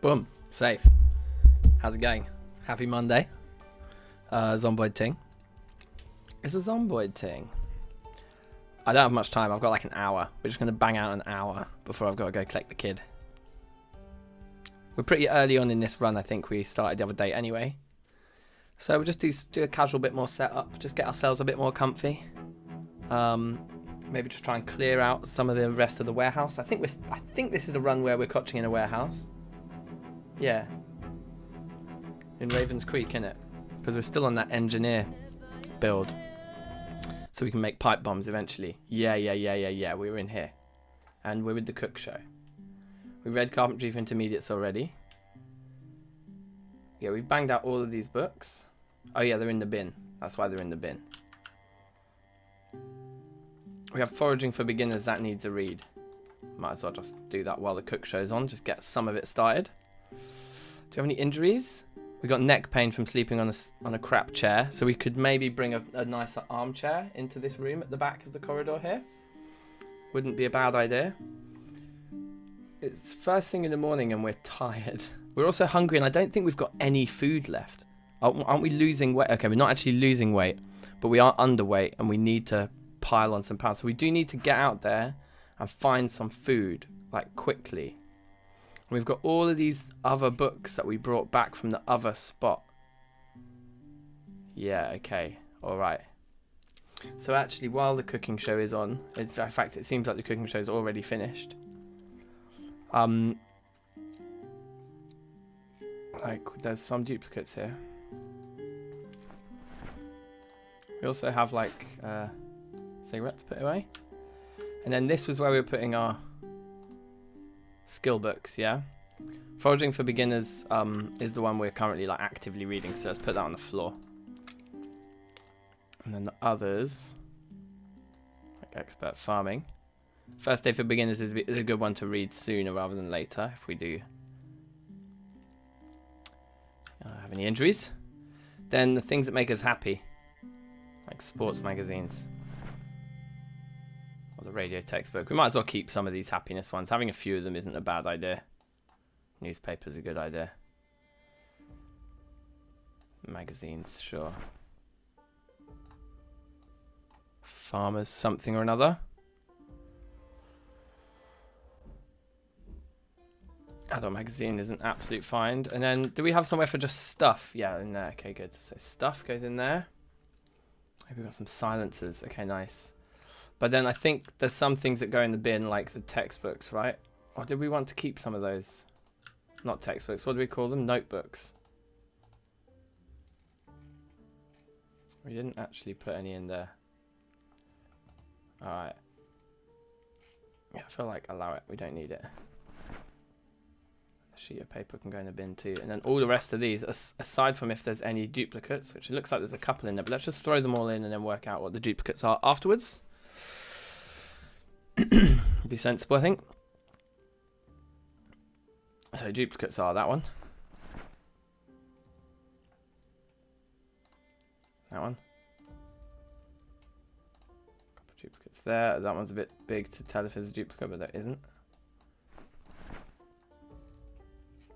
Boom. Safe. How's it going? Happy Monday. Zomboid ting. It's a Zomboid ting. I don't have much time. I've got like an hour. We're just going to bang out an hour before I've got to go collect the kid. We're pretty early on in this run. I think we started the other day anyway. So we'll just do a casual bit more setup. Just get ourselves a bit more comfy. Maybe just try and clear out some of the rest of the warehouse. I think this is a run where we're catching in a warehouse. Yeah. In Ravens Creek, innit? Because we're still on that engineer build. So we can make pipe bombs eventually. Yeah. We're in here. And we're with the cook show. We read Carpentry for Intermediates already. Yeah, we've banged out all of these books. Oh yeah, they're in the bin. That's why they're in the bin. We have Foraging for Beginners. That needs a read. Might as well just do that while the cook show's on. Just get some of it started. Do you have any injuries? We got neck pain from sleeping on a crap chair. So we could maybe bring a nicer armchair into this room at the back of the corridor here. Wouldn't be a bad idea. It's first thing in the morning and we're tired. We're also hungry and I don't think we've got any food left. Aren't we losing weight? Okay, we're not actually losing weight, but we are underweight and we need to pile on some pounds. So we do need to get out there and find some food, like quickly. And we've got all of these other books that we brought back from the other spot. Yeah, okay, all right. So actually, while the cooking show is on, in fact, it seems like the cooking show is already finished. Like, there's some duplicates here. We also have like cigarettes put away. And then this was where we were putting our skill books, yeah? Foraging for Beginners is the one we're currently like actively reading, so let's put that on the floor. And then the others, like Expert Farming. First Day for Beginners is a good one to read sooner rather than later, if we do have any injuries. Then the things that make us happy, like sports magazines. Or the radio textbook. We might as well keep some of these happiness ones. Having a few of them isn't a bad idea. Newspaper's a good idea. Magazines, sure. Farmers something or another. Adult magazine is an absolute find. And then, do we have somewhere for just stuff? Yeah, in there. Okay, good. So stuff goes in there. Maybe we've got some silencers. Okay, nice. But then I think there's some things that go in the bin, like the textbooks, right? Or did we want to keep some of those? Not textbooks. What do we call them? Notebooks. We didn't actually put any in there. Alright. Yeah, I feel like allow it. We don't need it. A sheet of paper can go in the bin too. And then all the rest of these, aside from if there's any duplicates, which it looks like there's a couple in there, but let's just throw them all in and then work out what the duplicates are afterwards. Be sensible, I think. So duplicates are that one. That one. Couple of duplicates there. That one's a bit big to tell if there's a duplicate, but there isn't.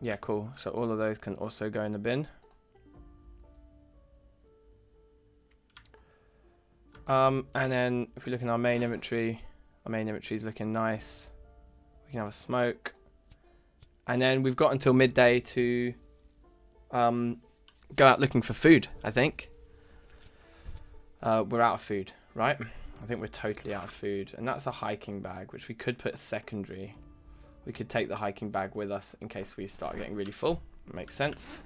Yeah, cool. So all of those can also go in the bin. And then if we look in our main inventory is looking nice. We can have a smoke. And then we've got until midday to go out looking for food, I think. We're out of food, right? I think we're totally out of food. And that's a hiking bag, which we could put secondary. We could take the hiking bag with us in case we start getting really full. Makes sense.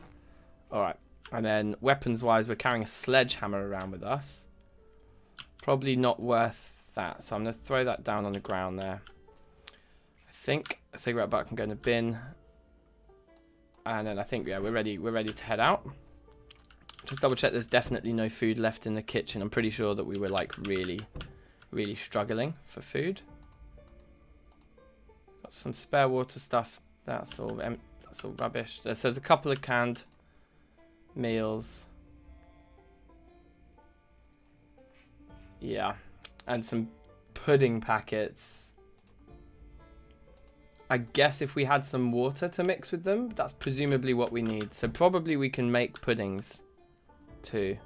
Alright. And then weapons-wise, we're carrying a sledgehammer around with us. Probably not worth that. So I'm going to throw that down on the ground there. I think a cigarette butt can go in the bin. And then I think, yeah, we're ready to head out. Just double check there's definitely no food left in the kitchen. I'm pretty sure that we were like really struggling for food. Got some spare water stuff. That's all rubbish. There's a couple of canned meals. Yeah. And some pudding packets. I guess if we had some water to mix with them, that's presumably what we need. So probably we can make puddings too.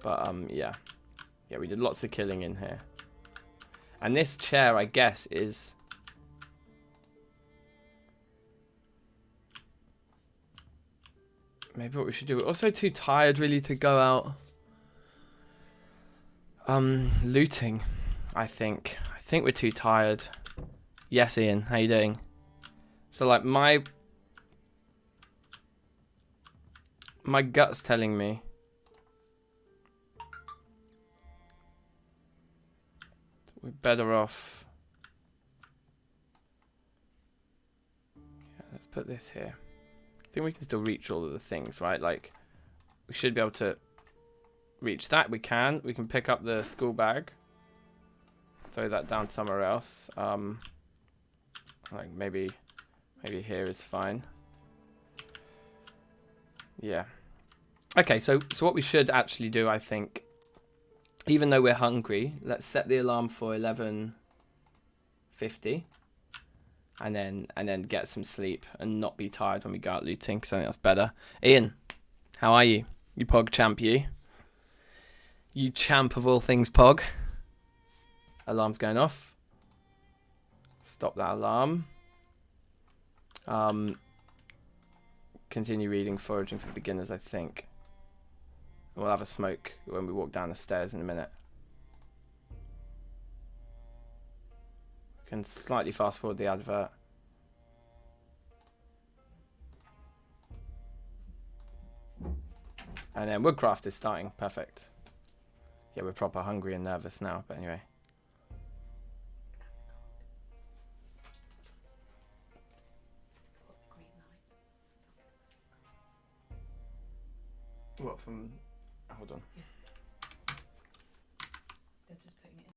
But yeah. Yeah, we did lots of killing in here. And this chair, I guess, is... maybe what we should do. We're also too tired really to go out looting, I think. I think we're too tired. Yes, Ian, how you doing? So like my gut's telling me we're better off. Yeah, let's put this here. I think we can still reach all of the things, right? Like, we should be able to reach that. We can pick up the school bag, throw that down somewhere else. Like maybe here is fine. Yeah. Okay, so what we should actually do, I think, even though we're hungry, let's set the alarm for 11:50. And then get some sleep and not be tired when we go out looting, because I think that's better. Ian, how are you? You Pog champ, you. You champ of all things Pog. Alarm's going off. Stop that alarm. Continue reading Foraging for Beginners, I think. We'll have a smoke when we walk down the stairs in a minute. Can slightly fast forward the advert. And then Woodcraft is starting. Perfect. Yeah, we're proper hungry and nervous now, but anyway. What from... hold on. Yeah. They're just putting it in.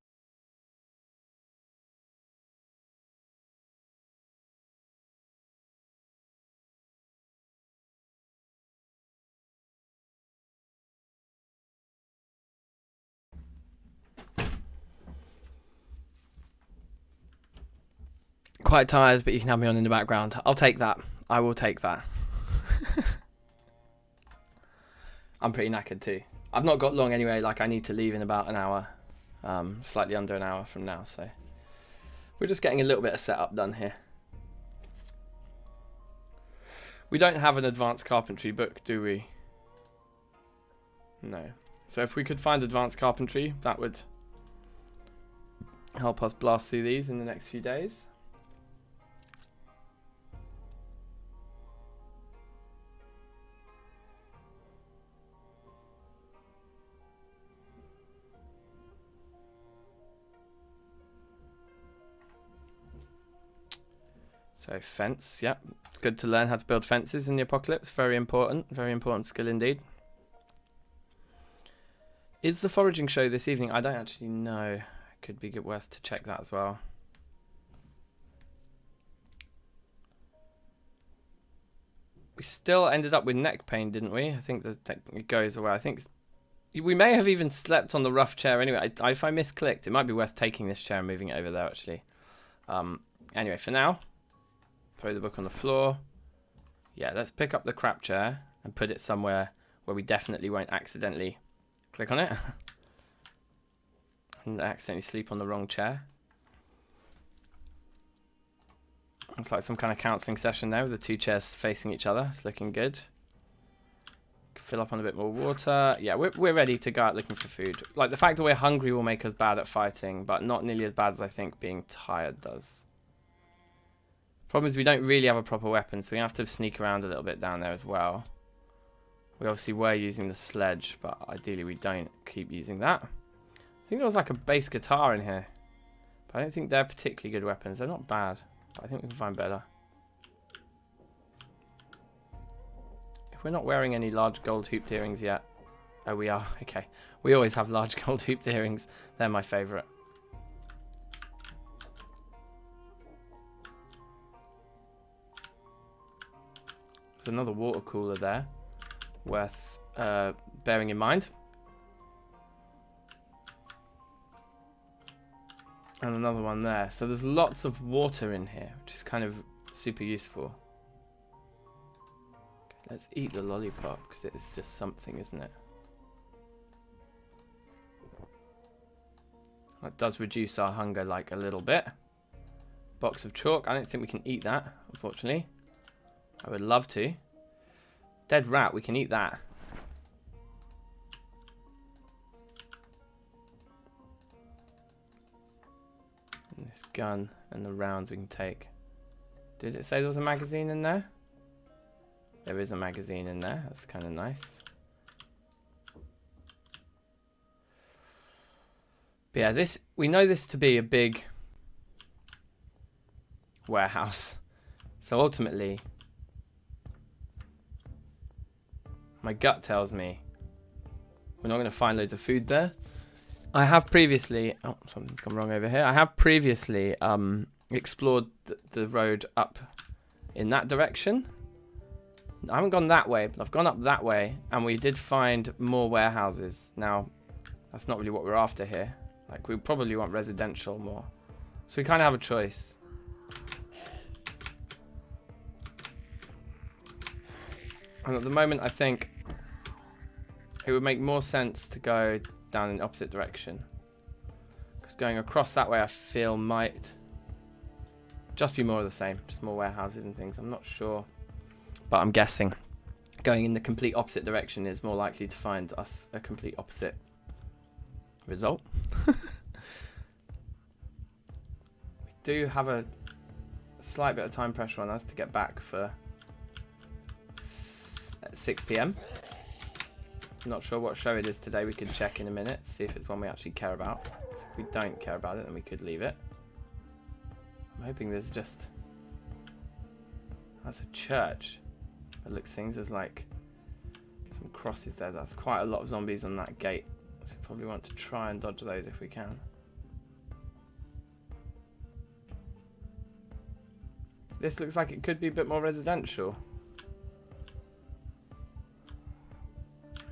Quite tired, but you can have me on in the background. I'll take that. I will take that. I'm pretty knackered too. I've not got long anyway, like I need to leave in about an hour. Slightly under an hour from now, so. We're just getting a little bit of setup done here. We don't have an advanced carpentry book, do we? No. So if we could find advanced carpentry, that would help us blast through these in the next few days. So fence, yep. Good to learn how to build fences in the apocalypse. Very important skill indeed. Is the foraging show this evening? I don't actually know. Could be good worth to check that as well. We still ended up with neck pain, didn't we? I think it goes away. I think we may have even slept on the rough chair anyway. If I misclicked, it might be worth taking this chair and moving it over there actually. Anyway, for now, throw the book on the floor. Yeah, let's pick up the crap chair and put it somewhere where we definitely won't accidentally click on it and accidentally sleep on the wrong chair. It's like some kind of counselling session there with the two chairs facing each other. It's looking good. Fill up on a bit more water. Yeah, we're ready to go out looking for food. Like, the fact that we're hungry will make us bad at fighting, but not nearly as bad as I think being tired does. Problem is we don't really have a proper weapon, so we have to sneak around a little bit down there as well. We obviously were using the sledge, but ideally we don't keep using that. I think there was like a bass guitar in here, but I don't think they're particularly good weapons. They're not bad, but I think we can find better. If we're not wearing any large gold hooped earrings yet. Oh, we are. Okay. We always have large gold hooped earrings. They're my favourite. There's another water cooler there. Worth bearing in mind. And another one there. So there's lots of water in here, which is kind of super useful. Okay, let's eat the lollipop, because it's just something, isn't it? That does reduce our hunger like a little bit. Box of chalk. I don't think we can eat that, unfortunately. I would love to. Dead rat, we can eat that. And this gun and the rounds we can take. Did it say there was a magazine in there? There is a magazine in there. That's kind of nice. But yeah, this, we know this to be a big warehouse. So ultimately, my gut tells me we're not going to find loads of food there. I have previously... Oh, something's gone wrong over here. I have previously explored the road up in that direction. I haven't gone that way, but I've gone up that way, and we did find more warehouses. Now, that's not really what we're after here. Like, we probably want residential more. So we kind of have a choice. And at the moment, I think it would make more sense to go down in the opposite direction. Because going across that way, I feel might just be more of the same. Just more warehouses and things. I'm not sure. But I'm guessing going in the complete opposite direction is more likely to find us a complete opposite result. We do have a slight bit of time pressure on us to get back for 6 PM. Not sure what show it is today. We could check in a minute, see if it's one we actually care about. So if we don't care about it, then we could leave it. I'm hoping there's just... That's a church. It looks things there's like some crosses there. That's quite a lot of zombies on that gate. So we probably want to try and dodge those if we can. This looks like it could be a bit more residential.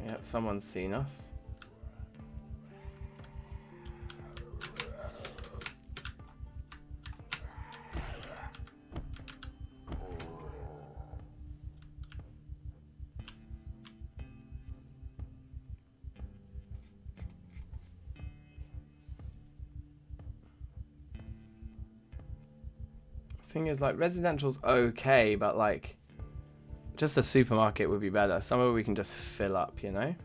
Yep, someone's seen us. Thing is, like, residential's okay, but like just a supermarket would be better. Somewhere we can just fill up, you know?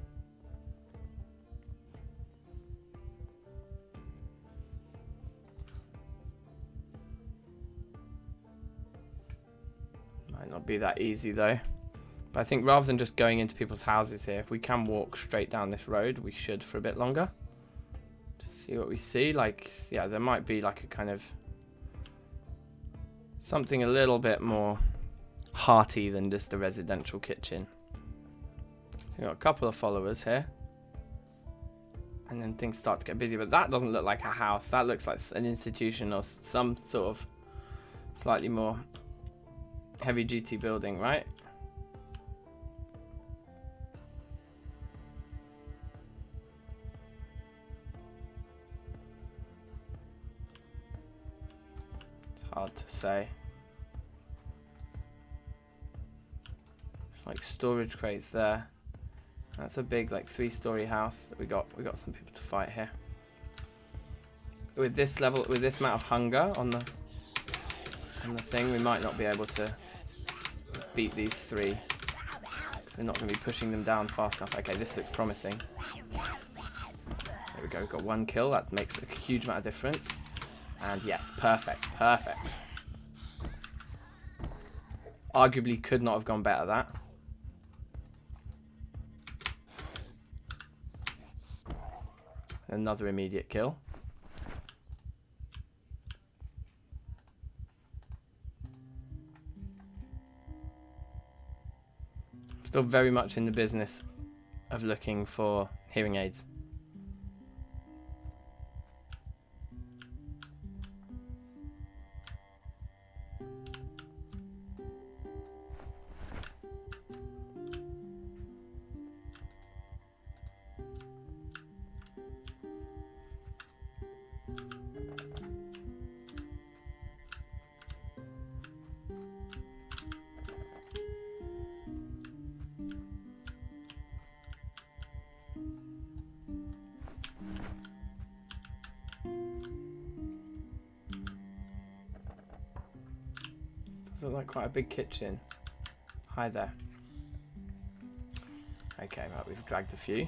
Might not be that easy though. But I think rather than just going into people's houses here, if we can walk straight down this road, we should for a bit longer. Just see what we see. Like, yeah, there might be like a kind of something a little bit more hearty than just a residential kitchen. We've got a couple of followers here. And then things start to get busy. But that doesn't look like a house. That looks like an institution or some sort of slightly more heavy duty building, right? It's hard to say. Like storage crates there. That's a big like 3-story house that we got some people to fight here. With this level, with this amount of hunger on the thing, we might not be able to beat these 3. We're not going to be pushing them down fast enough. Okay, this looks promising. There we go, we've got 1 kill. That makes a huge amount of difference. And yes, perfect, perfect. Arguably could not have gone better, that. Another immediate kill. Still very much in the business of looking for hearing aids. look like quite a big kitchen. Hi there. Okay, right, we've dragged a few.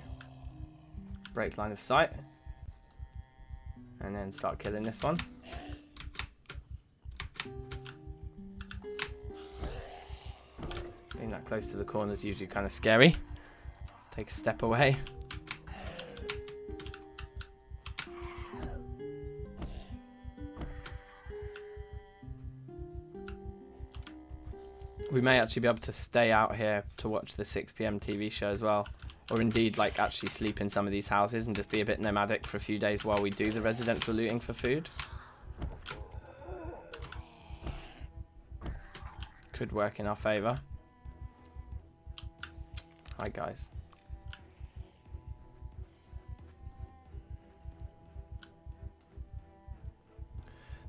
Break line of sight. And then start killing this one. Being that close to the corner is usually kind of scary. Take a step away. We may actually be able to stay out here to watch the 6 PM TV show as well. Or indeed, like, actually sleep in some of these houses and just be a bit nomadic for a few days while we do the residential looting for food. Could work in our favour. Hi, guys.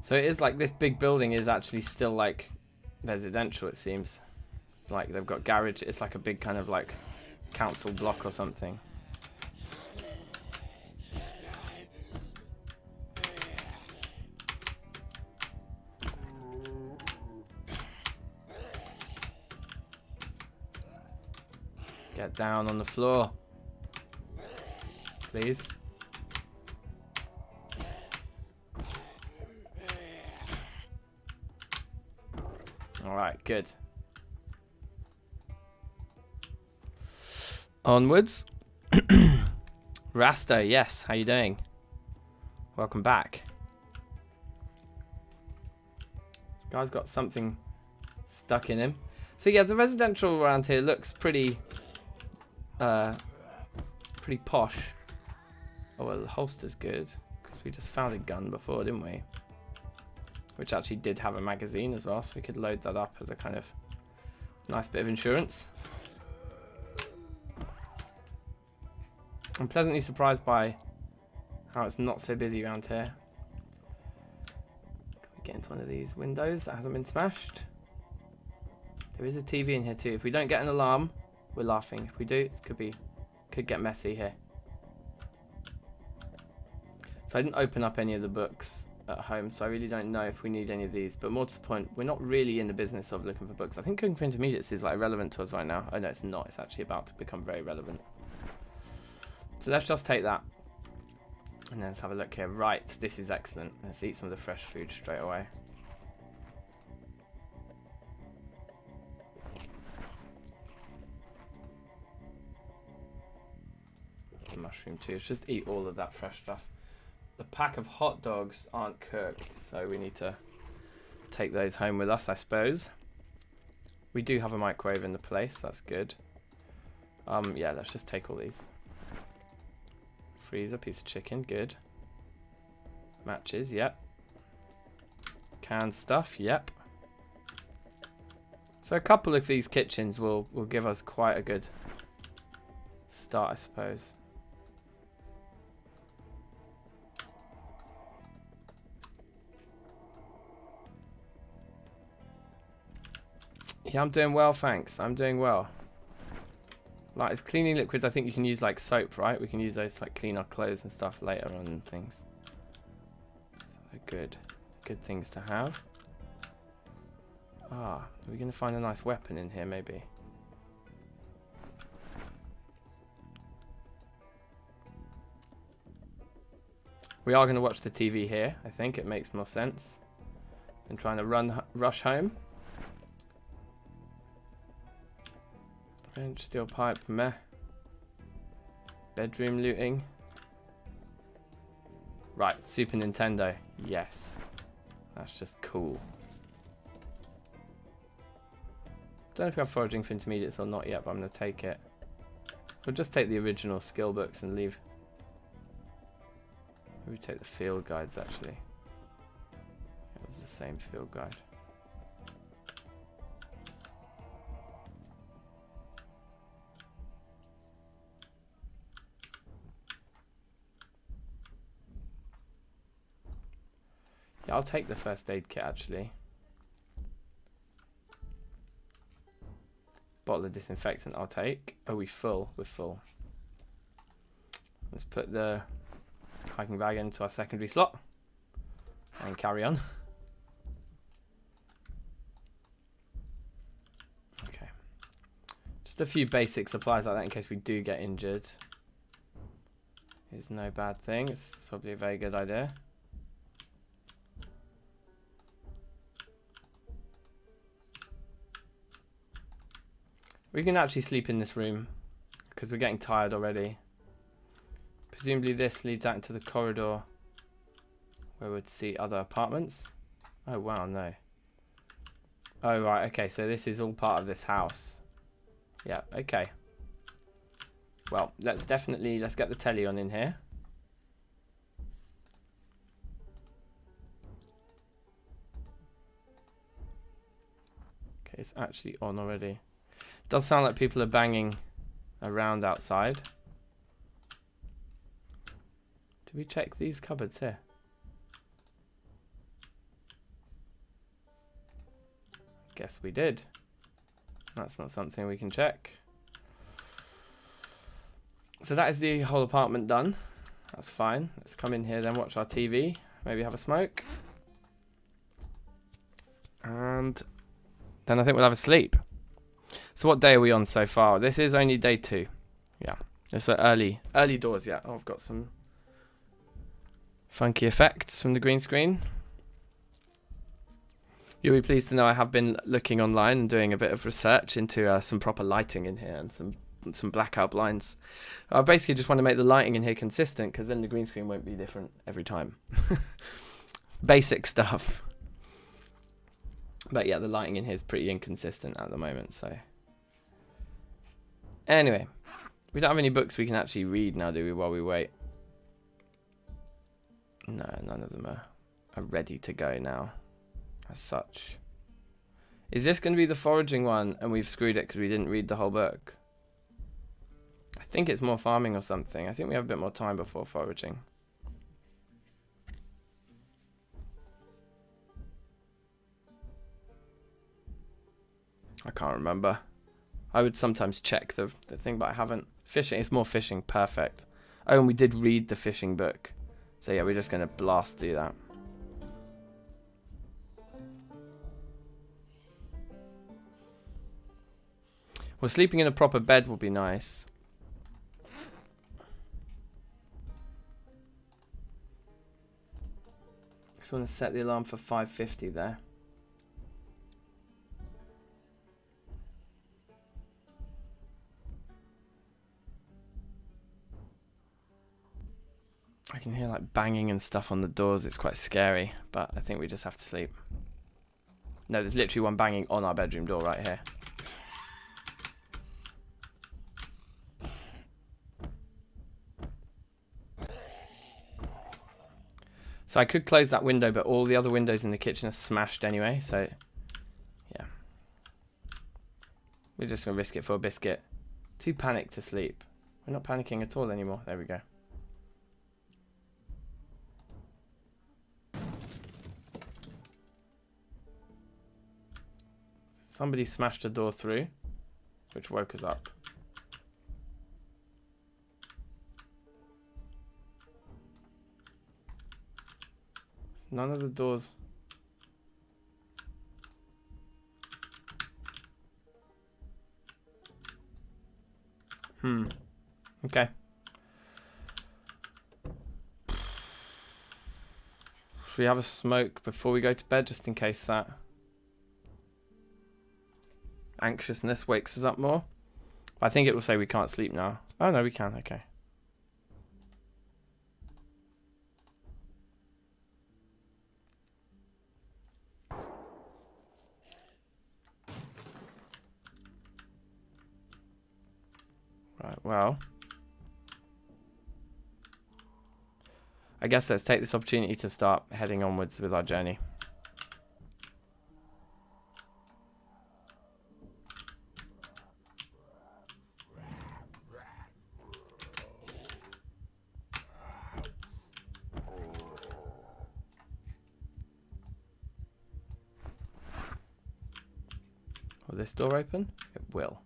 So it is like this big building is actually still like residential, it seems. Like they've got garage. It's like a big kind of like council block or something. Get down on the floor, please. All right, good. Onwards. Rasto, yes, how you doing? Welcome back. This guy's got something stuck in him. So yeah, the residential around here looks pretty posh. Oh well, the holster's good because we just found a gun before, didn't we? Which actually did have a magazine as well, so we could load that up as a kind of nice bit of insurance. I'm pleasantly surprised by how it's not so busy around here. Can we get into one of these windows that hasn't been smashed? There is a TV in here too. If we don't get an alarm, we're laughing. If we do, it could get messy here. So I didn't open up any of the books at home, so I really don't know if we need any of these. But more to the point, we're not really in the business of looking for books. I think cooking for intermediates is like relevant to us right now. Oh no, it's not. It's actually about to become very relevant. So let's just take that. And then let's have a look here. Right, this is excellent. Let's eat some of the fresh food straight away. The mushroom too. Let's just eat all of that fresh stuff. The pack of hot dogs aren't cooked, so we need to take those home with us, I suppose. We do have a microwave in the place, that's good. Yeah, let's just take all these. Freezer, piece of chicken, good. Matches, yep. Canned stuff, yep. So a couple of these kitchens will give us quite a good start, I suppose. Yeah, I'm doing well, thanks. I'm doing well. Like, it's cleaning liquids, I think you can use like soap, right? We can use those to like clean our clothes and stuff later on and things. So they're good things to have. Ah, are we going to find a nice weapon in here maybe? We are going to watch the TV here, I think. It makes more sense than trying to rush home. Bench, steel pipe, meh. Bedroom looting. Right, Super Nintendo. Yes. That's just cool. Don't know if we have foraging for intermediates or not yet, but I'm going to take it. We'll just take the original skill books and leave. Maybe take the field guides actually. It was the same field guide. Yeah, I'll take the first aid kit actually. Bottle of disinfectant I'll take. Are we full? We're full. Let's put the hiking bag into our secondary slot and carry on. Just a few basic supplies like that in case we do get injured. Is no bad thing. It's probably a very good idea. We can actually sleep in this room because we're getting tired already. Presumably this leads out into the corridor where we'd see other apartments. Oh wow, no. Oh right, okay, so this is all part of this house. Yeah, okay. Well, let's get the telly on in here. Okay, it's actually on already. Does sound like people are banging around outside. Did we check these cupboards here? Guess we did. That's not something we can check. So that is the whole apartment done. That's fine. Let's come in here then, watch our TV, maybe have a smoke. And then I think we'll have a sleep. So what day are we on so far? This is only day 2. Yeah, it's early doors yet. Oh, I've got some funky effects from the green screen. You'll be pleased to know I have been looking online and doing a bit of research into some proper lighting in here and some blackout blinds. I basically just want to make the lighting in here consistent because then the green screen won't be different every time. It's basic stuff. But yeah, the lighting in here is pretty inconsistent at the moment, so... Anyway, we don't have any books we can actually read now, do we, while we wait? No, none of them are ready to go now, as such. Is this going to be the foraging one, and we've screwed it because we didn't read the whole book? I think it's more farming or something. I think we have a bit more time before foraging. I can't remember. I would sometimes check the thing, but I haven't. Fishing, it's more fishing, perfect. Oh, and we did read the fishing book. So yeah, we're just going to blast through that. Well, sleeping in a proper bed will be nice. Just want to set the alarm for 5:50 there. I can hear like banging and stuff on the doors. It's quite scary, but I think we just have to sleep. No, there's literally one banging on our bedroom door right here. So I could close that window, but all the other windows in the kitchen are smashed anyway, so yeah. We're just going to risk it for a biscuit. Too panicked to sleep. We're not panicking at all anymore. There we go. Somebody smashed a door through, which woke us up. None of the doors. Okay. Should we have a smoke before we go to bed, just in case that anxiousness wakes us up more? I think it will say we can't sleep now. Oh no, we can. Okay. Right, well, I guess let's take this opportunity to start heading onwards with our journey. Will this door open? It will.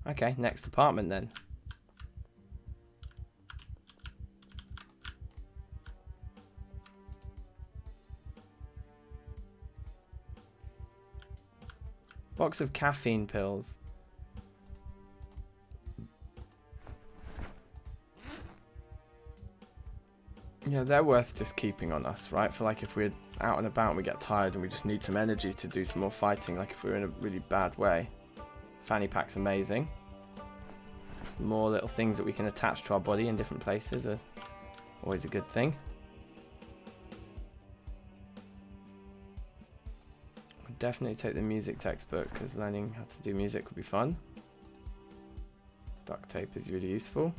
Okay, next apartment then. Box of caffeine pills. Yeah, they're worth just keeping on us, right? For like if we're out and about and we get tired and we just need some energy to do some more fighting, like if we're in a really bad way. Fanny pack's amazing. More little things that we can attach to our body in different places is always a good thing. I'll definitely take the music textbook because learning how to do music would be fun. Duct tape is really useful.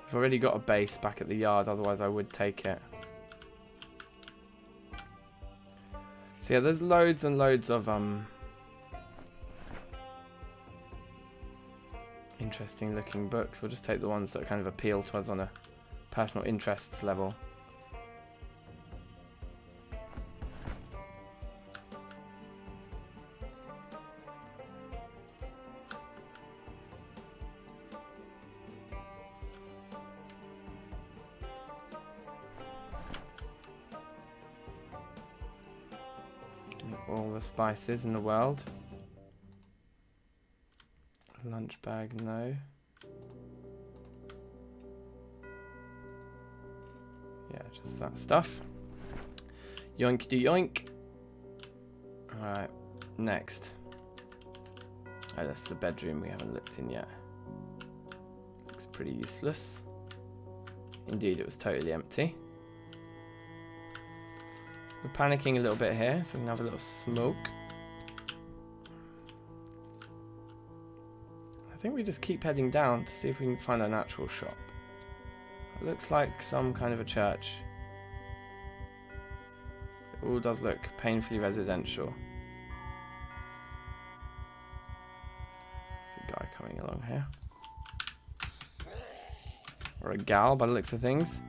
I've already got a base back at the yard, otherwise I would take it. So yeah, there's loads and loads of interesting looking books. We'll just take the ones that kind of appeal to us on a personal interests level. All the spices in the world. Lunch bag, no. Yeah, just that stuff. Yoink de yoink. Alright, next. Oh, that's the bedroom we haven't looked in yet. Looks pretty useless. Indeed, it was totally empty. We're panicking a little bit here, so we can have a little smoke. I think we just keep heading down to see if we can find an actual shop. It looks like some kind of a church. It all does look painfully residential. There's a guy coming along here. Or a gal by the looks of things.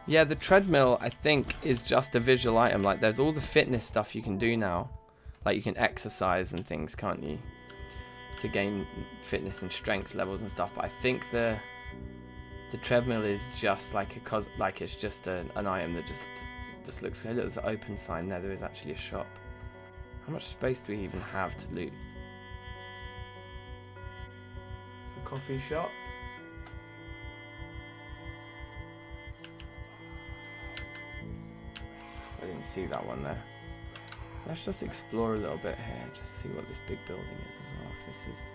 Yeah, the treadmill, I think, is just a visual item. Like, there's all the fitness stuff you can do now. Like, you can exercise and things, can't you? To gain fitness and strength levels and stuff. But I think the treadmill is just like it's just an item that just looks good. There's an open sign there. There is actually a shop. How much space do we even have to loot? It's a coffee shop. I didn't see that one there. Let's just explore a little bit here. Just see what this big building is as well. If this is...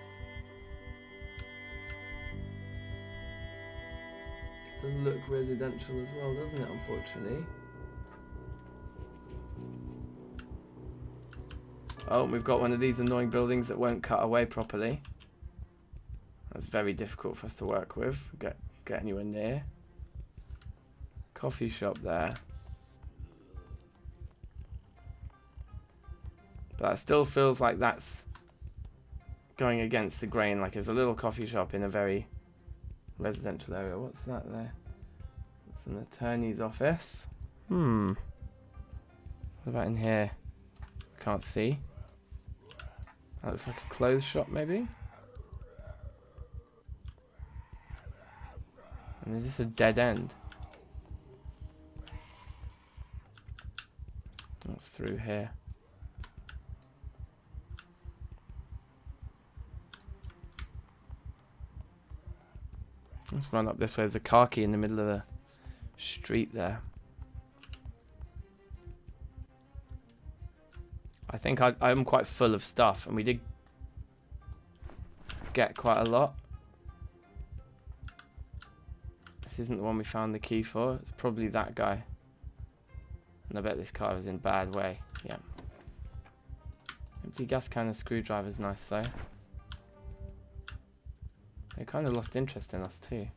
It does look residential as well, doesn't it, unfortunately? Oh, we've got one of these annoying buildings that won't cut away properly. That's very difficult for us to work with. Get anywhere near. Coffee shop there. But that still feels like that's going against the grain. Like there's a little coffee shop in a very residential area. What's that there? It's an attorney's office. What about in here? I can't see. That looks like a clothes shop maybe. And is this a dead end? What's through here? Let's run up this way. There's a car key in the middle of the street there. I think I'm quite full of stuff, and we did get quite a lot. This isn't the one we found the key for. It's probably that guy. And I bet this car is in bad way. Yeah. Empty gas can and screwdriver's nice though. They kind of lost interest in us too.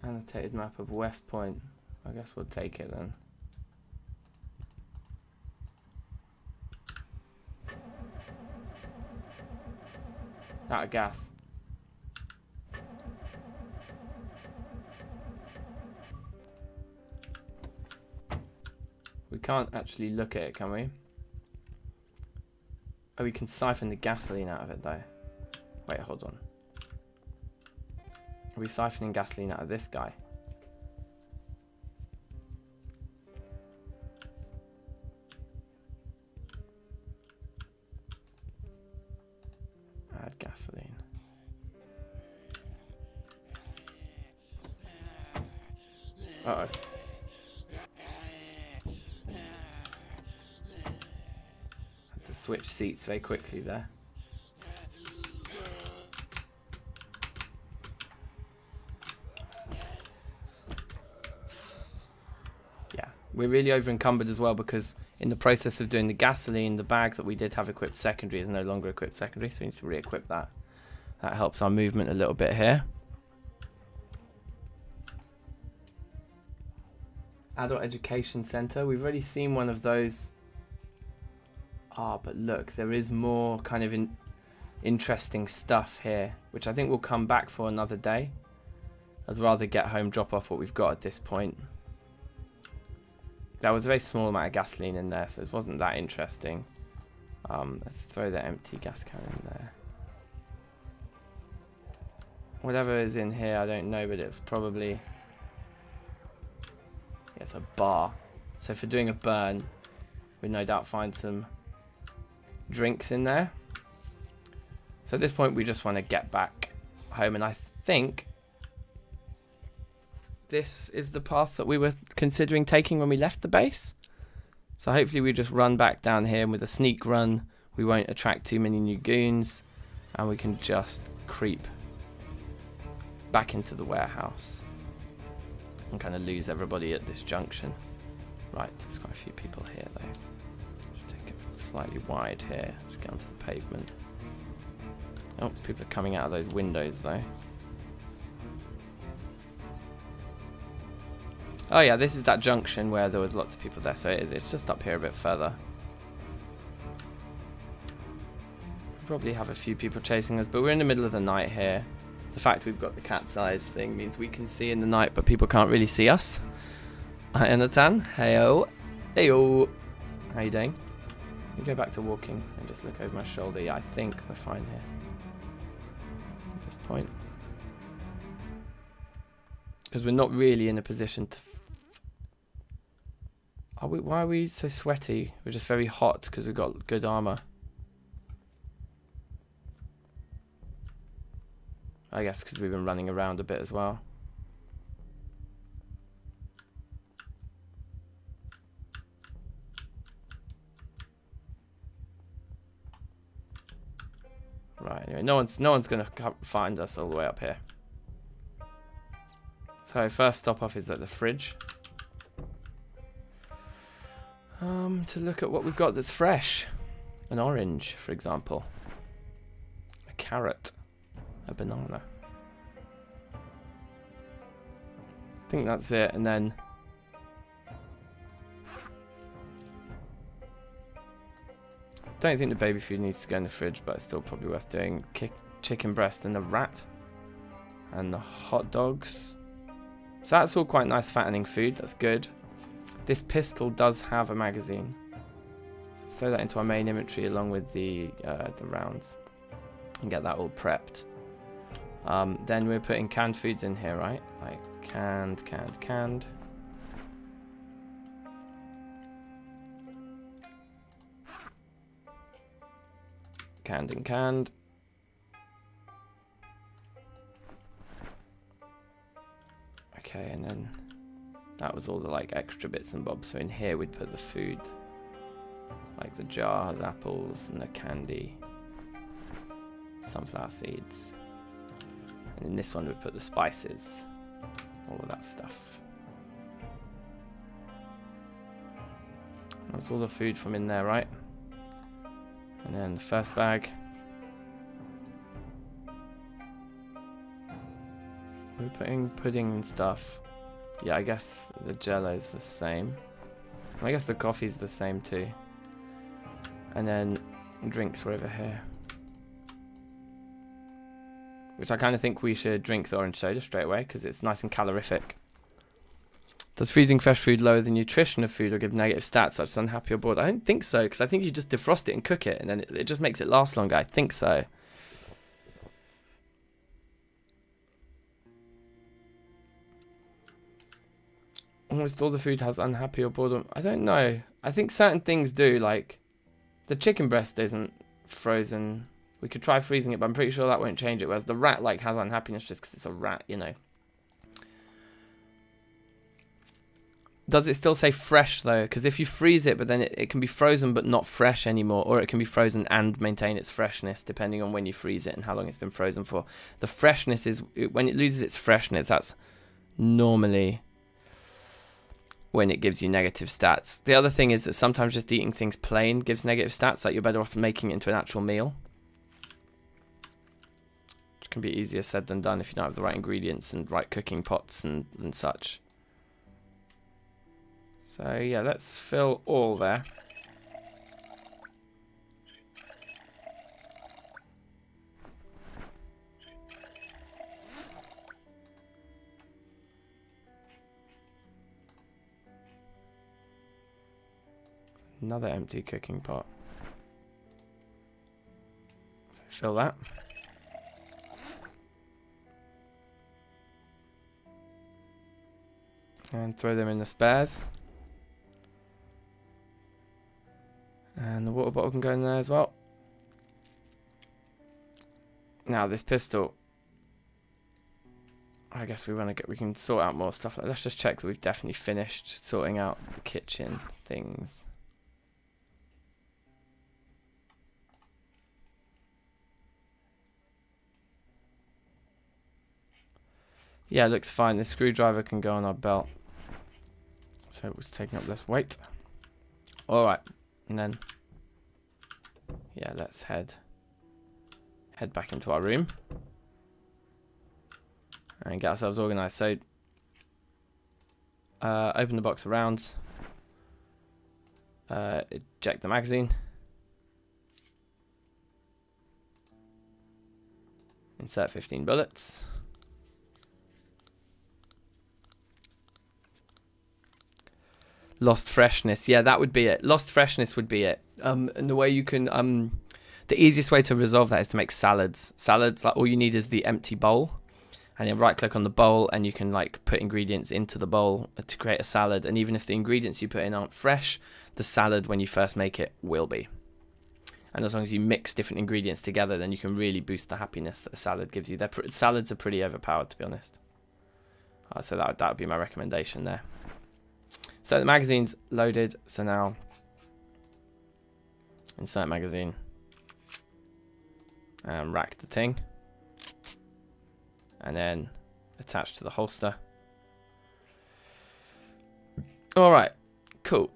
Annotated map of West Point. I guess we'll take it then. Out of gas. We can't actually look at it, can we? Oh, we can siphon the gasoline out of it though. Wait, hold on. Are we siphoning gasoline out of this guy? Add gasoline. Uh-oh. Had to switch seats very quickly there. Yeah, we're really over encumbered as well because in the process of doing the gasoline, the bag that we did have equipped secondary is no longer equipped secondary, so we need to re-equip that. That helps our movement a little bit here. Adult Education Centre. We've already seen one of those. Ah, but look, there is more kind of interesting stuff here, which I think we'll come back for another day. I'd rather get home, drop off what we've got at this point. That was a very small amount of gasoline in there, so it wasn't that interesting. Let's throw the empty gas can in there. Whatever is in here, I don't know, but it's probably... Yeah, it's a bar. So for doing a burn, we'd no doubt find some drinks in there. So at this point, we just want to get back home. And I think this is the path that we were considering taking when we left the base. So hopefully we just run back down here, and with a sneak run, we won't attract too many new goons. And we can just creep back into the warehouse. And kind of lose everybody at this junction. Right, there's quite a few people here though. Just take it slightly wide here. Just get onto the pavement. Oh, people are coming out of those windows though. Oh yeah, this is that junction where there was lots of people there, so it is. It's just up here a bit further. Probably have a few people chasing us, but we're in the middle of the night here. The fact we've got the cat's eyes thing means we can see in the night, but people can't really see us. Hi, Anatan. Heyo. Heyo. How you doing? Let me go back to walking and just look over my shoulder. Yeah, I think we're fine here. At this point. Because we're not really in a position to... Why are we so sweaty? We're just very hot because we've got good armor. I guess because we've been running around a bit as well. Right, anyway, no one's gonna find us all the way up here. So first stop off is at the fridge. To look at what we've got that's fresh. An orange, for example. A carrot. A banana. I think that's it, and then don't think the baby food needs to go in the fridge, but it's still probably worth doing. Chicken breast and the rat and the hot dogs. So that's all quite nice fattening food. That's good. This pistol does have a magazine. So throw that into our main inventory along with the rounds and get that all prepped. Then we're putting canned foods in here, right? Like canned. Canned and canned. Okay, and then that was all the like extra bits and bobs. So in here we'd put the food, like the jars, apples, and the candy, sunflower seeds. And in this one we put the spices, all of that stuff. That's all the food from in there, right? And then the first bag. We're putting pudding and stuff. Yeah, I guess the jello's the same. I guess the coffee's the same too. And then drinks were over here. Which I kind of think we should drink the orange soda straight away because it's nice and calorific. Does freezing fresh food lower the nutrition of food or give negative stats such as unhappy or bored? I don't think so, because I think you just defrost it and cook it, and then it just makes it last longer. I think so. Almost all the food has unhappy or bored. I don't know. I think certain things do, like the chicken breast isn't frozen. We could try freezing it, but I'm pretty sure that won't change it. Whereas the rat like has unhappiness just because it's a rat, you know. Does it still say fresh though? Because if you freeze it, but then it can be frozen but not fresh anymore, or it can be frozen and maintain its freshness depending on when you freeze it and how long it's been frozen for. The freshness is when it loses its freshness. That's normally when it gives you negative stats. The other thing is that sometimes just eating things plain gives negative stats. Like you're better off making it into an actual meal, which can be easier said than done if you don't have the right ingredients and right cooking pots and such. So yeah, let's fill all there. Another empty cooking pot. So fill that. And throw them in the spares. And the water bottle can go in there as well. Now this pistol, I guess we can sort out more stuff. Let's just check that we've definitely finished sorting out the kitchen things. Yeah, it looks fine. The screwdriver can go on our belt, so it was taking up less weight. All right. And then, yeah, let's head back into our room and get ourselves organized. So, open the box of rounds, eject the magazine, insert 15 bullets. Lost freshness. Yeah, that would be it. Lost freshness would be it. And the way you can, the easiest way to resolve that is to make salads. Salads, like all you need is the empty bowl, and then right click on the bowl, and you can like put ingredients into the bowl to create a salad. And even if the ingredients you put in aren't fresh, the salad when you first make it will be. And as long as you mix different ingredients together, then you can really boost the happiness that a salad gives you. Salads are pretty overpowered, to be honest. So that would be my recommendation there. So the magazine's loaded, so now insert magazine and rack the ting, and then attach to the holster. Alright, cool.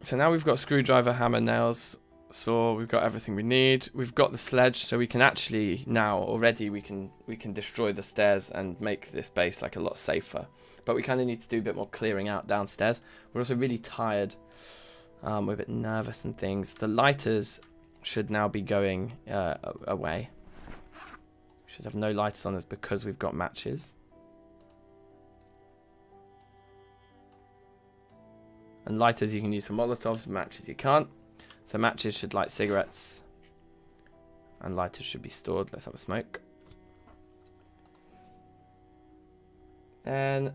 So now we've got screwdriver, hammer, nails, saw, we've got everything we need. We've got the sledge, so we can actually now already we can destroy the stairs and make this base like a lot safer. But we kind of need to do a bit more clearing out downstairs. We're also really tired. We're a bit nervous and things. The lighters should now be going away. We should have no lighters on us because we've got matches. And lighters you can use for Molotovs, matches you can't. So matches should light cigarettes. And lighters should be stored. Let's have a smoke. Then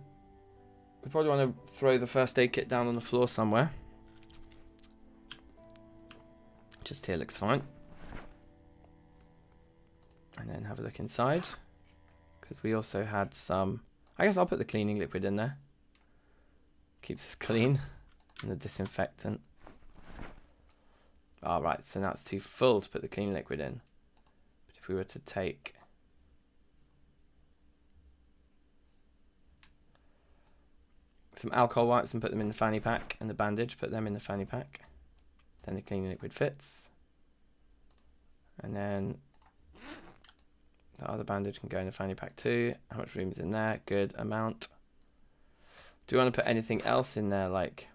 we probably want to throw the first aid kit down on the floor somewhere. Just here looks fine. And then have a look inside, because we also had some, I guess I'll put the cleaning liquid in there. Keeps us clean. And the disinfectant. Alright, so now it's too full to put the clean liquid in. But if we were to take some alcohol wipes and put them in the fanny pack, and the bandage, put them in the fanny pack, then the clean liquid fits, and then the other bandage can go in the fanny pack too. How much room is in there? Good amount. Do we want to put anything else in there? Like,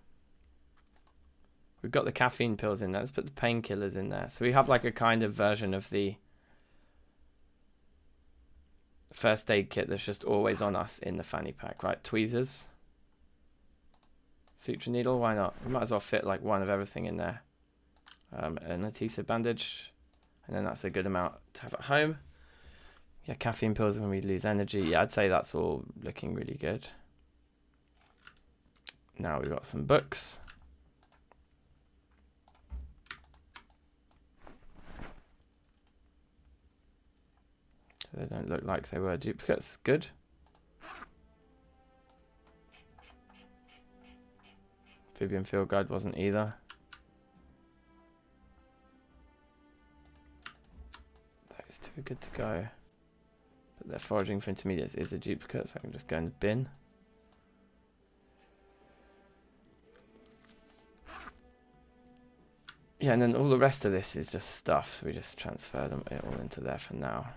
we've got the caffeine pills in there. Let's put the painkillers in there. So we have like a kind of version of the first aid kit that's just always on us in the fanny pack, right? Tweezers. Suture needle, why not? We might as well fit like one of everything in there. An adhesive bandage, and then that's a good amount to have at home. Yeah, caffeine pills when we lose energy. Yeah, I'd say that's all looking really good. Now we've got some books. They don't look like they were duplicates. Good. Vivian Field Guide wasn't either. Those two are good to go. But their foraging for intermediates is a duplicate, so I can just go in the bin. Yeah, and then all the rest of this is just stuff. So we just transfer them all into there for now.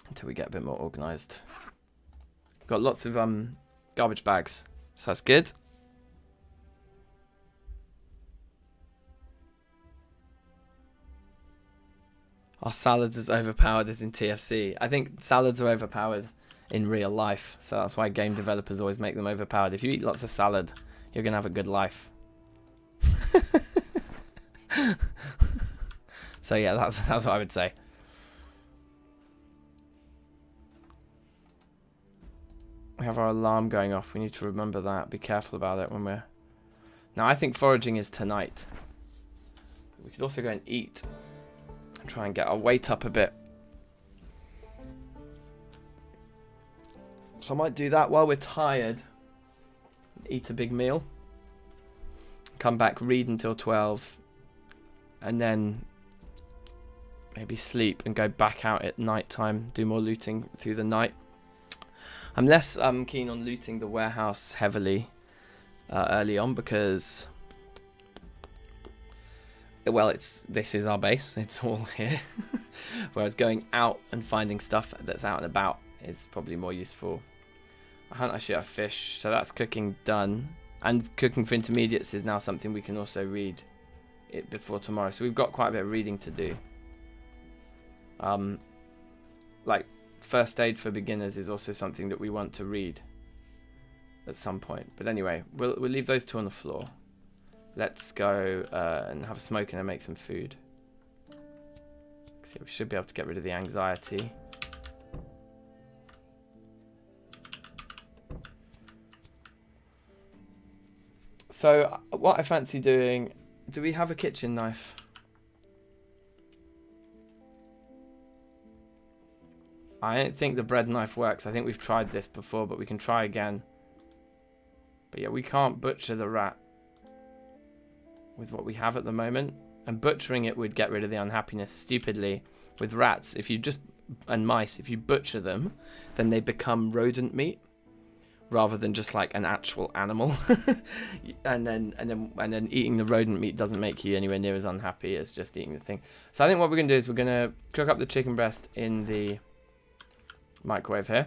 Until we get a bit more organised. Got lots of garbage bags, so that's good. Our salads as overpowered as in TFC. I think salads are overpowered in real life, so that's why game developers always make them overpowered. If you eat lots of salad, you're gonna have a good life. So yeah, that's what I would say. We have our alarm going off. We need to remember that. Be careful about it when we're... Now, I think foraging is tonight. We could also go and eat. And try and get our weight up a bit. So I might do that while we're tired. Eat a big meal. Come back, read until 12. And then maybe sleep and go back out at night time. Do more looting through the night. I'm less keen on looting the warehouse heavily early on because, well, this is our base. It's all here. Whereas going out and finding stuff that's out and about is probably more useful. I hunt, I shoot, I fish. So that's cooking done. And cooking for intermediates is now something we can also read it before tomorrow. So we've got quite a bit of reading to do. Like, first aid for beginners is also something that we want to read at some point. But anyway, we'll leave those two on the floor. Let's go and have a smoke and then make some food. So we should be able to get rid of the anxiety. So what I fancy doing, do we have a kitchen knife? I don't think the bread knife works. I think we've tried this before, but we can try again. But yeah, we can't butcher the rat with what we have at the moment. And butchering it would get rid of the unhappiness stupidly. With rats, if you just, and mice, if you butcher them, then they become rodent meat rather than just like an actual animal. and then eating the rodent meat doesn't make you anywhere near as unhappy as just eating the thing. So I think what we're gonna do is we're gonna cook up the chicken breast in the microwave here.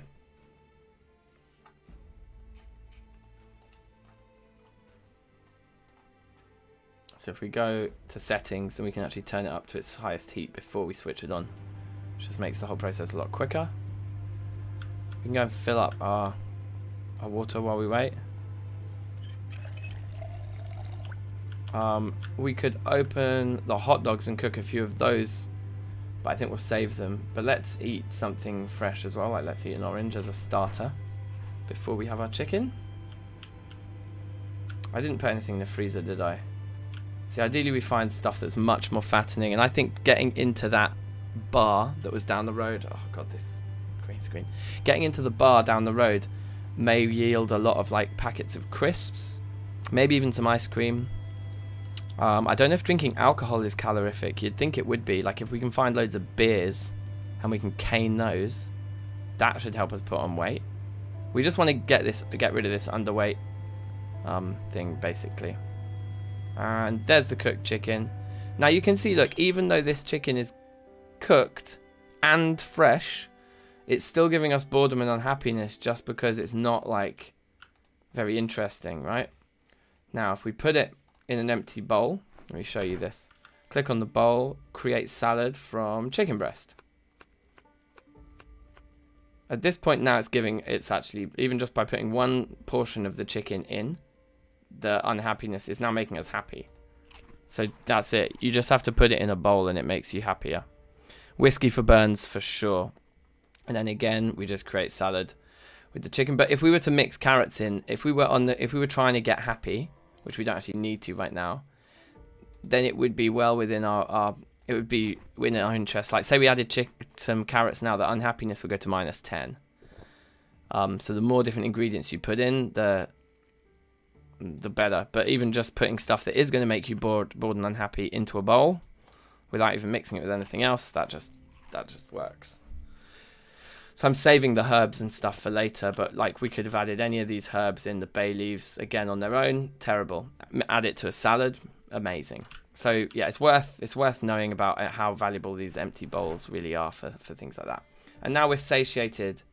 So if we go to settings, then we can actually turn it up to its highest heat before we switch it on, which just makes the whole process a lot quicker. We can go and fill up our water while we wait. We could open the hot dogs and cook a few of those, but I think we'll save them. But let's eat something fresh as well. Like, let's eat an orange as a starter before we have our chicken. I didn't put anything in the freezer, did I? See, ideally we find stuff that's much more fattening, and I think getting into that bar that was down the road, oh god, this green screen, getting into the bar down the road may yield a lot of like packets of crisps, maybe even some ice cream. I don't know if drinking alcohol is calorific. You'd think it would be. Like, if we can find loads of beers and we can cane those, that should help us put on weight. We just want to get rid of this underweight thing, basically. And there's the cooked chicken. Now you can see, look, even though this chicken is cooked and fresh, it's still giving us boredom and unhappiness just because it's not like very interesting, right? Now if we put it in an empty bowl, let me show you this. Click on the bowl, create salad from chicken breast. At this point now it's actually, even just by putting one portion of the chicken in, the unhappiness is now making us happy. So that's it. You just have to put it in a bowl and it makes you happier. Whiskey for burns for sure. And then again, we just create salad with the chicken. But if we were to mix carrots in, if we were trying to get happy, which we don't actually need to right now, then it would be well within it would be within our interest. Like say we added some carrots now, the unhappiness would go to -10. So the more different ingredients you put in, the better. But even just putting stuff that is going to make you bored and unhappy into a bowl without even mixing it with anything else, that just works. So I'm saving the herbs and stuff for later, but like we could have added any of these herbs in, the bay leaves again on their own, terrible. Add it to a salad, amazing. So yeah, it's worth knowing about how valuable these empty bowls really are for things like that. And now we're satiated.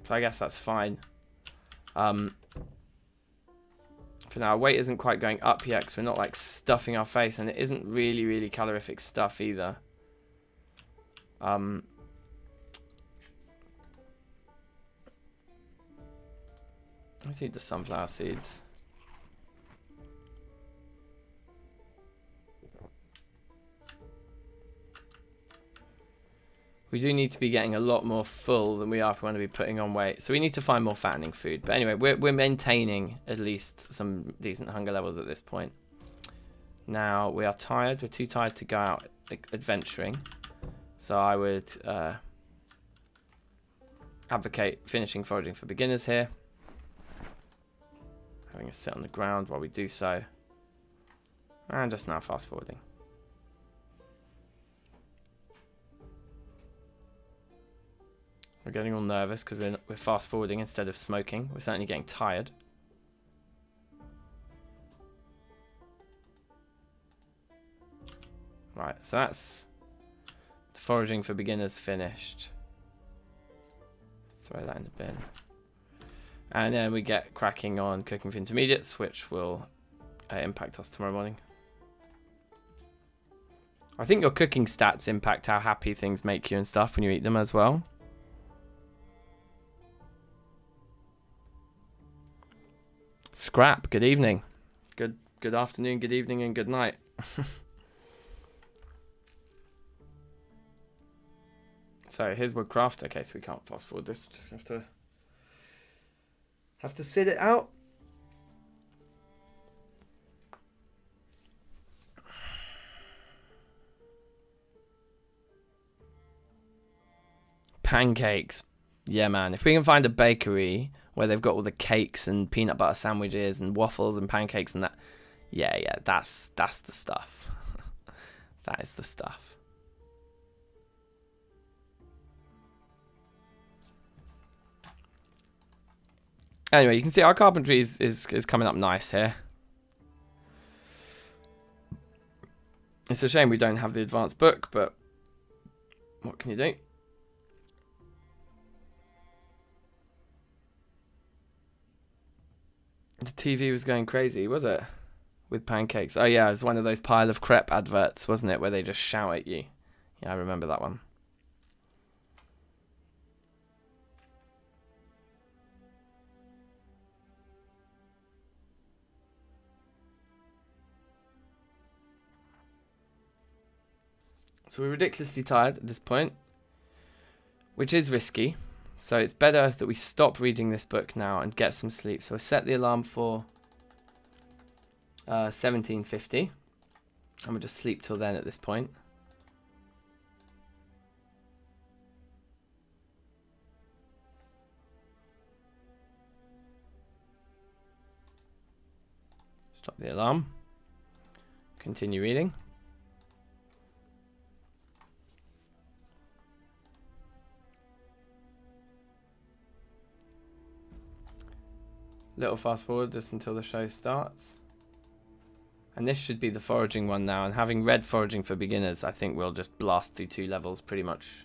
So I guess that's fine. For now, our weight isn't quite going up yet because we're not like stuffing our face, and it isn't really calorific stuff either. Let's eat the sunflower seeds. We do need to be getting a lot more full than we are if we want to be putting on weight. So we need to find more fattening food. But anyway, we're maintaining at least some decent hunger levels at this point. Now we are tired. We're too tired to go out adventuring. So I would advocate finishing foraging for beginners here. Having a sit on the ground while we do so. And just now fast forwarding. We're getting all nervous because we're fast forwarding instead of smoking. We're certainly getting tired. Right, so that's the foraging for beginners finished. Throw that in the bin. And then we get cracking on cooking for intermediates, which will impact us tomorrow morning. I think your cooking stats impact how happy things make you and stuff when you eat them as well. Scrap, good evening. Good afternoon, good evening, and good night. So here's Woodcraft. Okay, so we can't fast forward this. Just have to sit it out. Pancakes. Yeah, man. If we can find a bakery where they've got all the cakes and peanut butter sandwiches and waffles and pancakes and that, yeah, that's the stuff. That is the stuff. Anyway, you can see our carpentry is coming up nice here. It's a shame we don't have the advanced book, but what can you do? The TV was going crazy, was it? With pancakes. Oh yeah, it was one of those pile of crepe adverts, wasn't it? Where they just shout at you. Yeah, I remember that one. So we're ridiculously tired at this point, which is risky. So it's better that we stop reading this book now and get some sleep. So I set the alarm for 17:50. And we'll just sleep till then at this point. Stop the alarm. Continue reading. Little fast forward just until the show starts. And this should be the foraging one now. And having read foraging for beginners, I think we'll just blast through 2 levels pretty much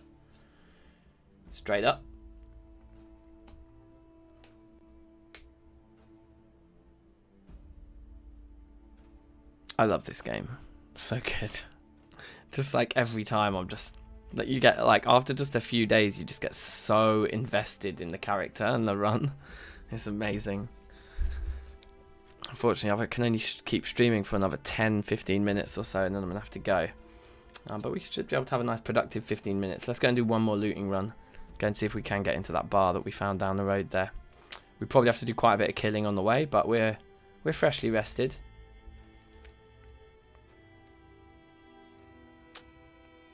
straight up. I love this game. So good. Just like every time I'm just... Like you get like after just a few days you just get so invested in the character and the run. It's amazing. Unfortunately, I can only keep streaming for another 10-15 minutes or so, and then I'm going to have to go. But we should be able to have a nice productive 15 minutes. Let's go and do one more looting run. Go and see if we can get into that bar that we found down the road there. We probably have to do quite a bit of killing on the way, but we're freshly rested.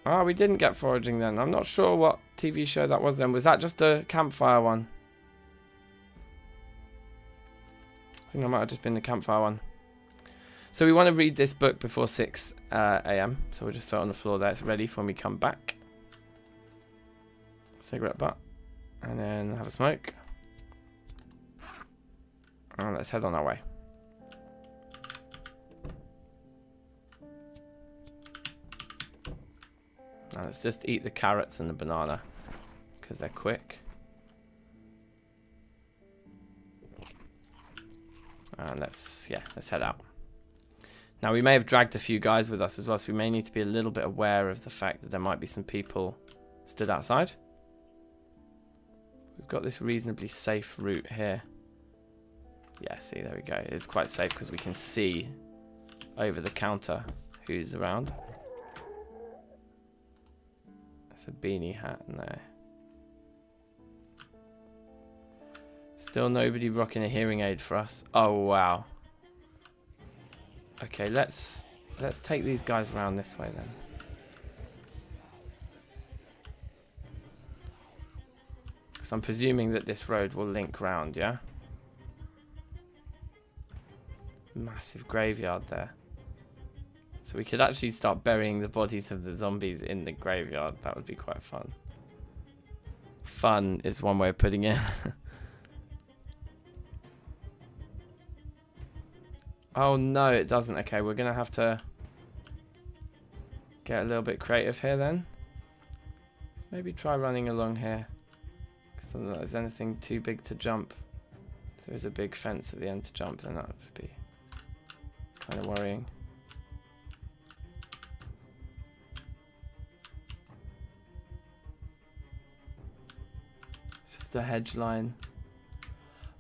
Oh, we didn't get foraging then. I'm not sure what TV show that was then. Was that just a campfire one? I think that might have just been the campfire one. So we want to read this book before 6 a.m. So we'll just throw it on the floor there. It's ready for when we come back. Cigarette butt. And then have a smoke. And let's head on our way. Now let's just eat the carrots and the banana because they're quick. And let's head out. Now we may have dragged a few guys with us as well, so we may need to be a little bit aware of the fact that there might be some people stood outside. We've got this reasonably safe route here. Yeah, see, there we go. It is quite safe because we can see over the counter who's around. There's a beanie hat in there. Still nobody rocking a hearing aid for us. Oh, wow. Okay, let's take these guys around this way then. Because I'm presuming that this road will link round, yeah? Massive graveyard there. So we could actually start burying the bodies of the zombies in the graveyard. That would be quite fun. Fun is one way of putting it. Oh no, it doesn't. Okay, we're going to have to get a little bit creative here then. Maybe try running along here. Because I don't know if there's anything too big to jump. If there is a big fence at the end to jump, then that would be kind of worrying. Just a hedge line.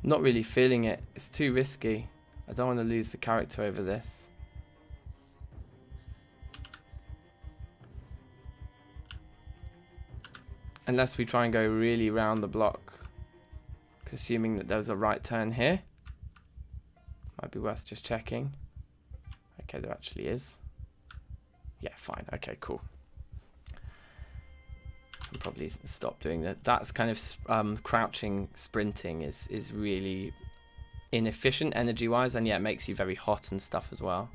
I'm not really feeling it. It's too risky. I don't want to lose the character over this. Unless we try and go really round the block. Assuming that there's a right turn here. Might be worth just checking. Okay, there actually is. Yeah, fine. Okay, cool. I'll probably stop doing that. That's kind of crouching sprinting is really inefficient energy wise, and yeah, it makes you very hot and stuff as well.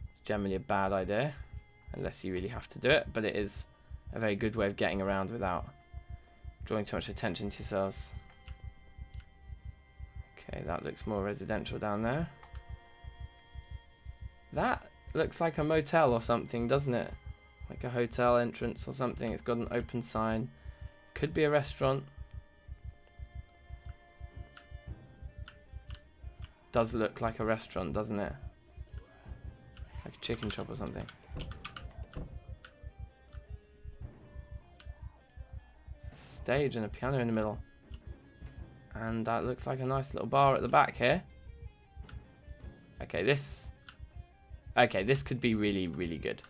It's generally a bad idea unless you really have to do it, but it is a very good way of getting around without drawing too much attention to yourselves. Okay, that looks more residential down there. That looks like a motel or something, doesn't it? Like a hotel entrance or something. It's got an open sign. Could be a restaurant. Does look like a restaurant, doesn't it? It's like a chicken shop or something. A stage and a piano in the middle. And that looks like a nice little bar at the back here. Okay, this could be really, really good.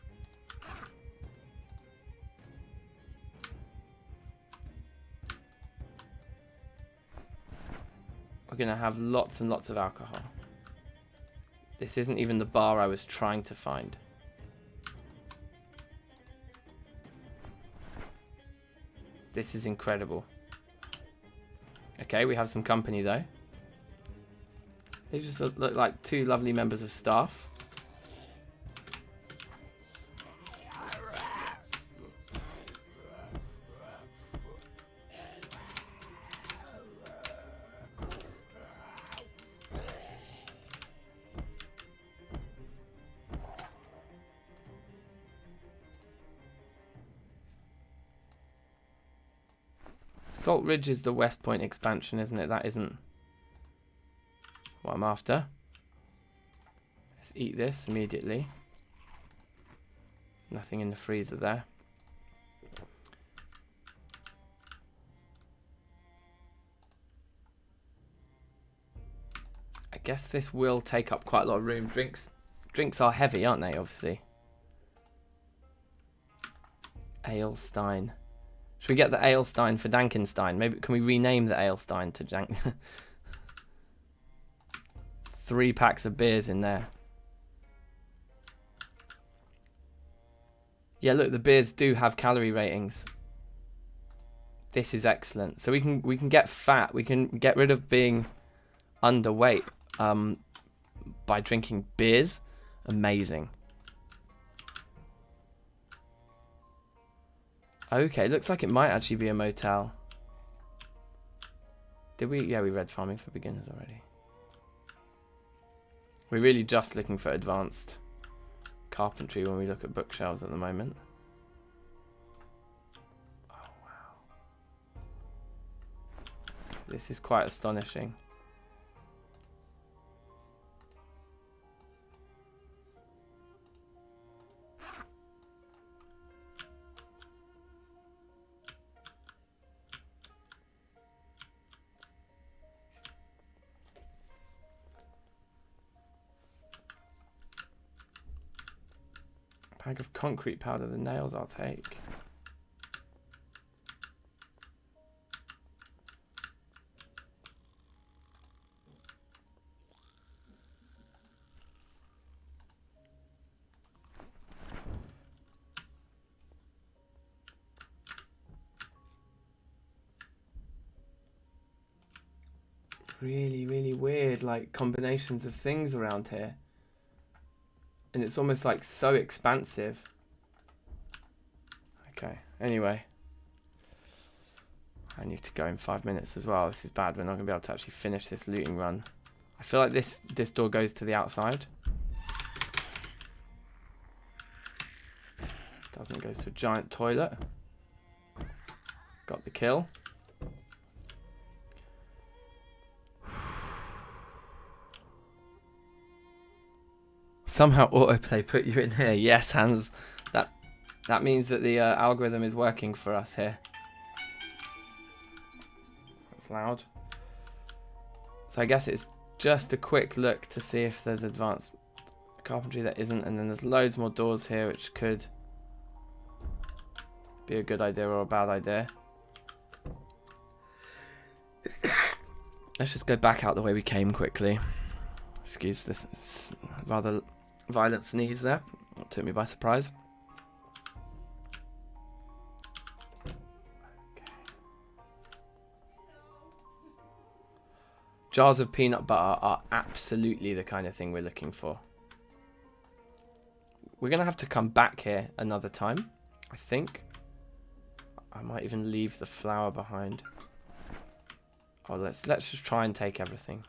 We're going to have lots and lots of alcohol. This isn't even the bar I was trying to find. This is incredible. Okay, we have some company though. They just look like two lovely members of staff. Salt Ridge is the West Point expansion, isn't it? That isn't what I'm after. Let's eat this immediately. Nothing in the freezer there. guess this will take up quite a lot of room. Drinks are heavy, aren't they, obviously? Ale-stein. Should we get the Ale-stein for DankNStein? Maybe can we rename the Ale-stein to Dank? 3 packs of beers in there. Yeah, look, the beers do have calorie ratings. This is excellent. So we can get fat. We can get rid of being underweight by drinking beers. Amazing. Okay, looks like it might actually be a motel. Did we? Yeah, we read Farming for Beginners already. We're really just looking for advanced carpentry when we look at bookshelves at the moment. Oh, wow. This is quite astonishing. Bag of concrete powder, the nails I'll take. Really, really weird, like, combinations of things around here. And it's almost like so expansive. Okay, anyway. I need to go in 5 minutes as well. This is bad. We're not going to be able to actually finish this looting run. I feel like this door goes to the outside. Doesn't. It goes to a giant toilet. Got the kill. Somehow autoplay put you in here. Yes, Hans. That means that the algorithm is working for us here. That's loud. So I guess it's just a quick look to see if there's advanced carpentry. That isn't, and then there's loads more doors here which could be a good idea or a bad idea. Let's just go back out the way we came quickly. Excuse this rather violent sneeze there. It took me by surprise. Okay. Jars of peanut butter are absolutely the kind of thing we're looking for. We're going to have to come back here another time, I think. I might even leave the flour behind. Oh, let's just try and take everything.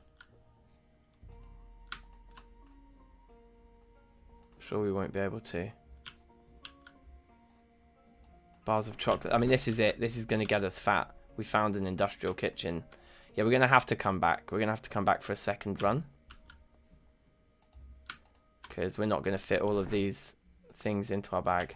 Sure we won't be able to. Bars of chocolate. I mean, this is it. This is going to get us fat. We found an industrial kitchen. Yeah, we're going to have to come back. We're going to have to come back for a second run. Because we're not going to fit all of these things into our bag.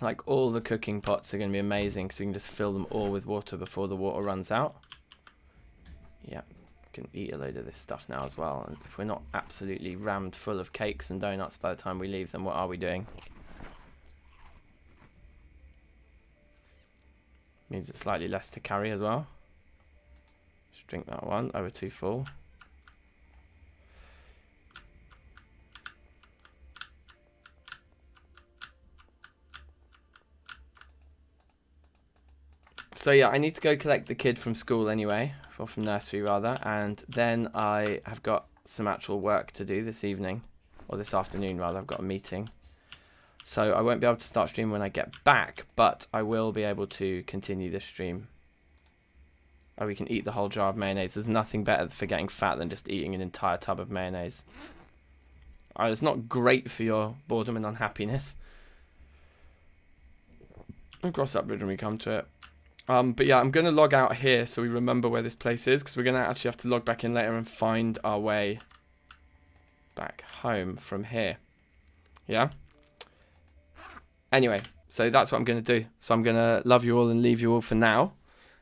Like, all the cooking pots are going to be amazing because we can just fill them all with water before the water runs out. Yeah, can eat a load of this stuff now as well. And if we're not absolutely rammed full of cakes and donuts by the time we leave, then what are we doing? Means it's slightly less to carry as well. Just drink that one, over 2 full. So yeah, I need to go collect the kid from school anyway, or from nursery rather, and then I have got some actual work to do this evening, or this afternoon rather. I've got a meeting. So I won't be able to start stream when I get back, but I will be able to continue this stream. Oh, we can eat the whole jar of mayonnaise. There's nothing better for getting fat than just eating an entire tub of mayonnaise. It's not great for your boredom and unhappiness. I'll cross that bridge when we come to it. But yeah, I'm going to log out here so we remember where this place is, because we're going to actually have to log back in later and find our way back home from here. Yeah? Anyway, So that's what I'm going to do. So I'm going to love you all and leave you all for now.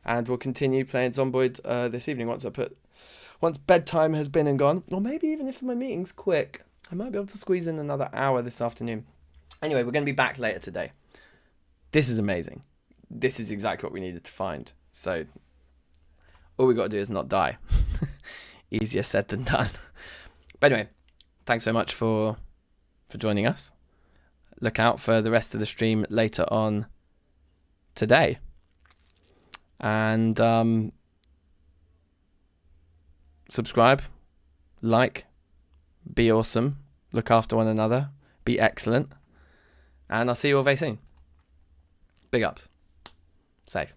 And we'll continue playing Zomboid this evening once bedtime has been and gone. Or maybe even if my meeting's quick, I might be able to squeeze in another hour this afternoon. Anyway, we're going to be back later today. This is amazing. This is exactly what we needed to find. So all we got to do is not die. Easier said than done. But anyway, thanks so much for joining us. Look out for the rest of the stream later on today. And subscribe, like, be awesome, look after one another, be excellent. And I'll see you all very soon. Big ups. Safe.